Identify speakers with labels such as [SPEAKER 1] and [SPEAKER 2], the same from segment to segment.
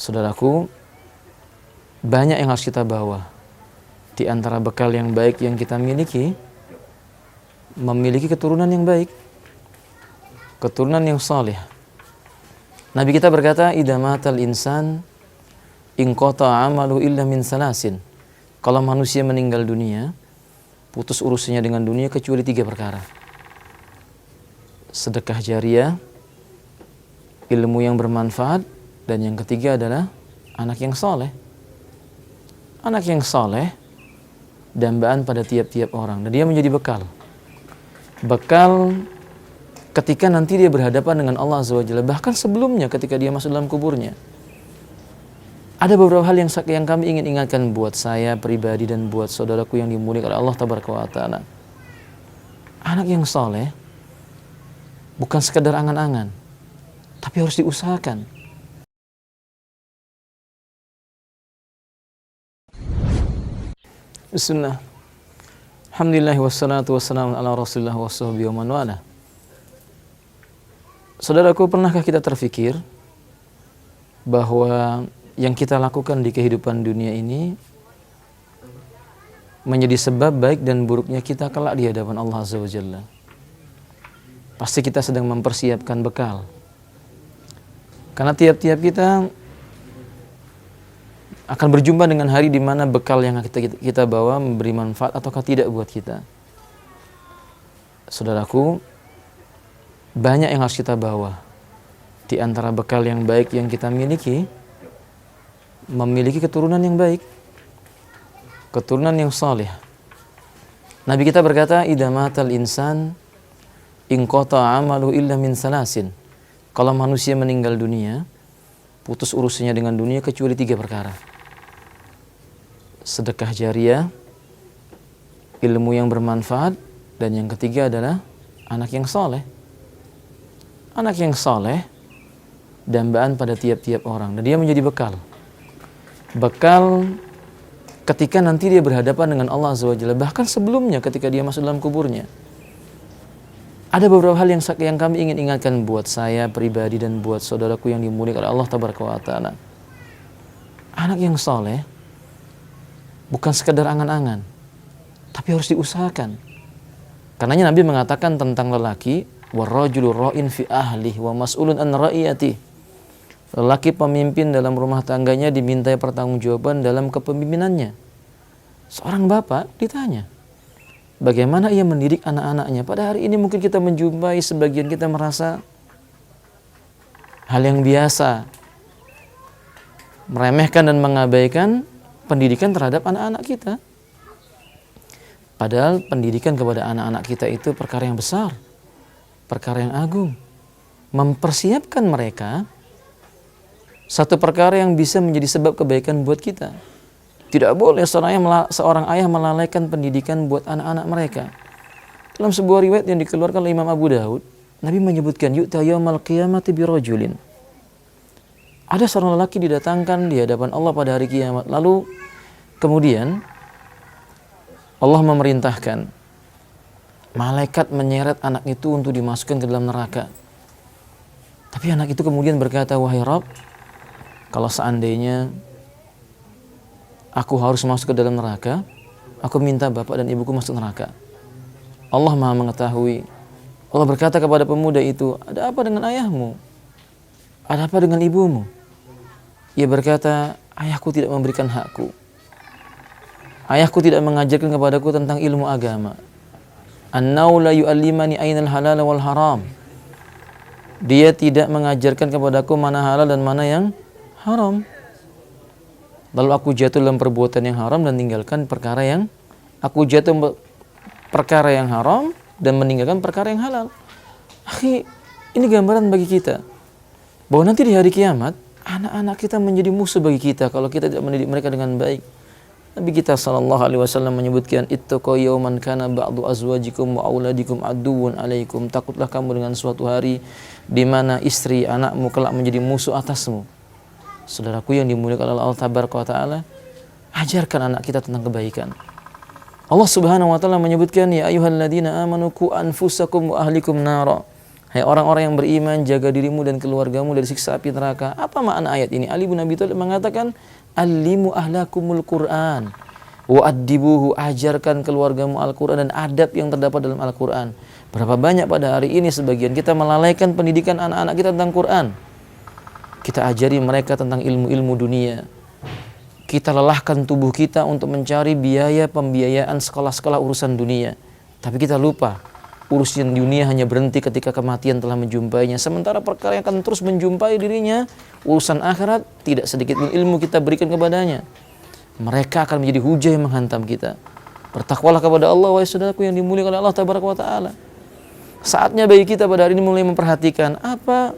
[SPEAKER 1] Saudaraku, banyak yang harus kita bawa. Di antara bekal yang baik yang kita miliki, memiliki keturunan yang baik, keturunan yang saleh. Nabi kita berkata, idza matal insan inqata amalu illa min salasin. Kalau manusia meninggal dunia, putus urusannya dengan dunia kecuali 3 perkara. Sedekah jariah, ilmu yang bermanfaat, dan yang ketiga adalah anak yang saleh. Anak yang saleh dambaan pada tiap-tiap orang, dan dia menjadi bekal. Bekal ketika nanti dia berhadapan dengan Allah Azza wa Jalla, bahkan sebelumnya ketika dia masuk dalam kuburnya. Ada beberapa hal yang kami ingin ingatkan buat saya pribadi dan buat saudaraku yang dimuliakan oleh Allah Tabaraka wa Ta'ala. Anak yang saleh bukan sekedar angan-angan, tapi harus diusahakan. Bismillah. Alhamdulillah wassalatu wassalamu ala Rasulillah wa sahbihi wa man wala. Saudaraku, pernahkah kita terfikir bahwa yang kita lakukan di kehidupan dunia ini menjadi sebab baik dan buruknya kita kelak di hadapan Allah Azza wa Jalla? Pasti kita sedang mempersiapkan bekal. Karena tiap-tiap kita akan berjumpa dengan hari di mana bekal yang kita bawa memberi manfaat ataukah tidak buat kita. Saudaraku, banyak yang harus kita bawa. Di antara bekal yang baik yang kita miliki, memiliki keturunan yang baik, keturunan yang saleh. Nabi kita berkata, idza matal insan inqata amalu illa min salasin. Kalau manusia meninggal dunia, putus urusannya dengan dunia kecuali 3 perkara. Sedekah jariah, ilmu yang bermanfaat, dan yang ketiga adalah anak yang saleh. Anak yang saleh dambaan pada tiap-tiap orang, dan dia menjadi bekal. Bekal ketika nanti dia berhadapan dengan Allah Azza wa Jalla, bahkan sebelumnya ketika dia masuk dalam kuburnya. Ada beberapa hal yang kami ingin ingatkan buat saya pribadi dan buat saudaraku yang dimuliakan oleh Allah Tabaraka wa Ta'ala. Anak yang saleh bukan sekedar angan-angan, tapi harus diusahakan. Karenanya Nabi mengatakan tentang lelaki, warrajulu ra'in fi ahlihi wa mas'ulun an ra'iyati. Lelaki pemimpin dalam rumah tangganya dimintai pertanggungjawaban dalam kepemimpinannya. Seorang bapak ditanya, bagaimana ia mendidik anak-anaknya? Pada hari ini mungkin kita menjumpai sebagian kita merasa hal yang biasa, meremehkan dan mengabaikan pendidikan terhadap anak-anak kita. Padahal pendidikan kepada anak-anak kita itu perkara yang besar, perkara yang agung. Mempersiapkan mereka satu perkara yang bisa menjadi sebab kebaikan buat kita. Tidak boleh seorang ayah melalaikan pendidikan buat anak-anak mereka. Dalam sebuah riwayat yang dikeluarkan oleh Imam Abu Daud, Nabi menyebutkan yu'ta yaumal qiyamati birajulin. Ada seorang lelaki didatangkan di hadapan Allah pada hari kiamat. Lalu kemudian Allah memerintahkan malaikat menyeret anak itu untuk dimasukkan ke dalam neraka. Tapi anak itu kemudian berkata, wahai Rabb, kalau seandainya aku harus masuk ke dalam neraka, aku minta bapak dan ibuku masuk neraka. Allah Maha mengetahui. Allah berkata kepada pemuda itu, ada apa dengan ayahmu? Ada apa dengan ibumu? Ia berkata, ayahku tidak memberikan hakku. Ayahku tidak mengajarkan kepadaku tentang ilmu agama. Annau la yu'allimani ainal halal wal haram. Dia tidak mengajarkan kepadaku mana halal dan mana yang haram. Lalu aku jatuh dalam perbuatan yang haram dan meninggalkan perkara yang haram dan meninggalkan perkara yang halal. Akhi, ini gambaran bagi kita bahwa nanti di hari kiamat anak-anak kita menjadi musuh bagi kita kalau kita tidak mendidik mereka dengan baik. Nabi kita SAW menyebutkan, ittaqu yawman kana ba'du azwajikum wa auladikum aduwwun alaikum. Takutlah kamu dengan suatu hari di mana istri anakmu kelak menjadi musuh atasmu. Saudaraku yang dimuliakan oleh Allah Tabaraka wa Ta'ala, ajarkan anak kita tentang kebaikan. Allah Subhanahu wa Ta'ala menyebutkan, ya ayyuhalladzina amanu qu anfusakum wa ahlikum nara. Hai orang-orang yang beriman, jaga dirimu dan keluargamu dari siksa api neraka. Apa makna ayat ini? Ali bin Abi Thalib mengatakan, "Allimu ahlakumul Qur'an wa addibuhu." Ajarkan keluargamu Al-Qur'an dan adab yang terdapat dalam Al-Qur'an. Berapa banyak pada hari ini sebagian kita melalaikan pendidikan anak-anak kita tentang Qur'an. Kita ajari mereka tentang ilmu-ilmu dunia. Kita lelahkan tubuh kita untuk mencari biaya pembiayaan sekolah-sekolah urusan dunia. Tapi kita lupa, urusan dunia hanya berhenti ketika kematian telah menjumpainya. Sementara perkara yang akan terus menjumpai dirinya, urusan akhirat, tidak sedikit pun ilmu kita berikan kepadanya. Mereka akan menjadi hujah yang menghantam kita. Bertakwalah kepada Allah, wahai saudaraku yang dimuliakan oleh Allah Tabaraka wa Ta'ala. Saatnya bagi kita pada hari ini mulai memperhatikan apa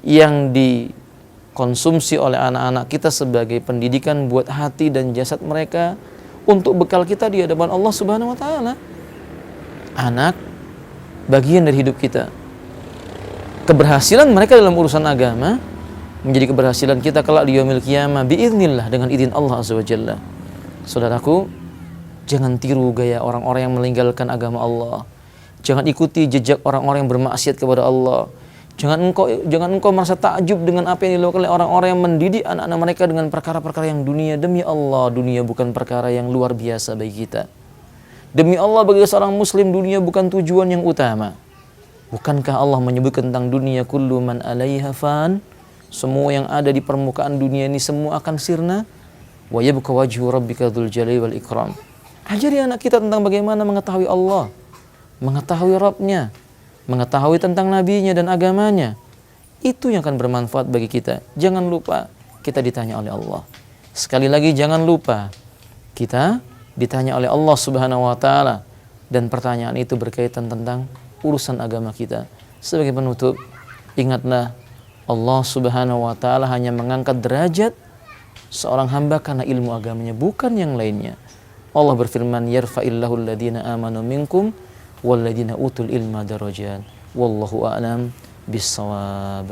[SPEAKER 1] yang dikonsumsi oleh anak-anak kita sebagai pendidikan buat hati dan jasad mereka untuk bekal kita di hadapan Allah Subhanahu wa Ta'ala. Anak bagian dari hidup kita. Keberhasilan mereka dalam urusan agama menjadi keberhasilan kita kelak di yaumil qiyamah biiznillah, dengan izin Allah Azza wa Jalla. Saudaraku, jangan tiru gaya orang-orang yang meninggalkan agama Allah. Jangan ikuti jejak orang-orang yang bermaksiat kepada Allah. Jangan engkau merasa takjub dengan apa yang dilakukan oleh orang-orang yang mendidik anak-anak mereka dengan perkara-perkara yang dunia. Demi Allah, dunia bukan perkara yang luar biasa bagi kita. Demi Allah, bagi seorang muslim dunia bukan tujuan yang utama. Bukankah Allah menyebut tentang dunia, kullu man 'alaiha fan, semua yang ada di permukaan dunia ini semua akan sirna, wa yabqa wajhu rabbika dzul jalali wal ikram. Ajari anak kita tentang bagaimana mengetahui Allah, mengetahui Rabbnya, mengetahui tentang nabinya dan agamanya. Itu yang akan bermanfaat bagi kita. Jangan lupa kita ditanya oleh Allah. Sekali lagi, jangan lupa kita ditanya oleh Allah Subhanahu wa Ta'ala, dan pertanyaan itu berkaitan tentang urusan agama kita. Sebagai penutup, ingatlah Allah Subhanahu wa Ta'ala hanya mengangkat derajat seorang hamba karena ilmu agamanya, bukan yang lainnya. Allah berfirman, yarfa'illahu alladhina amanu minkum walladhina utul ilma darajat. Wallahu a'lam bissawab.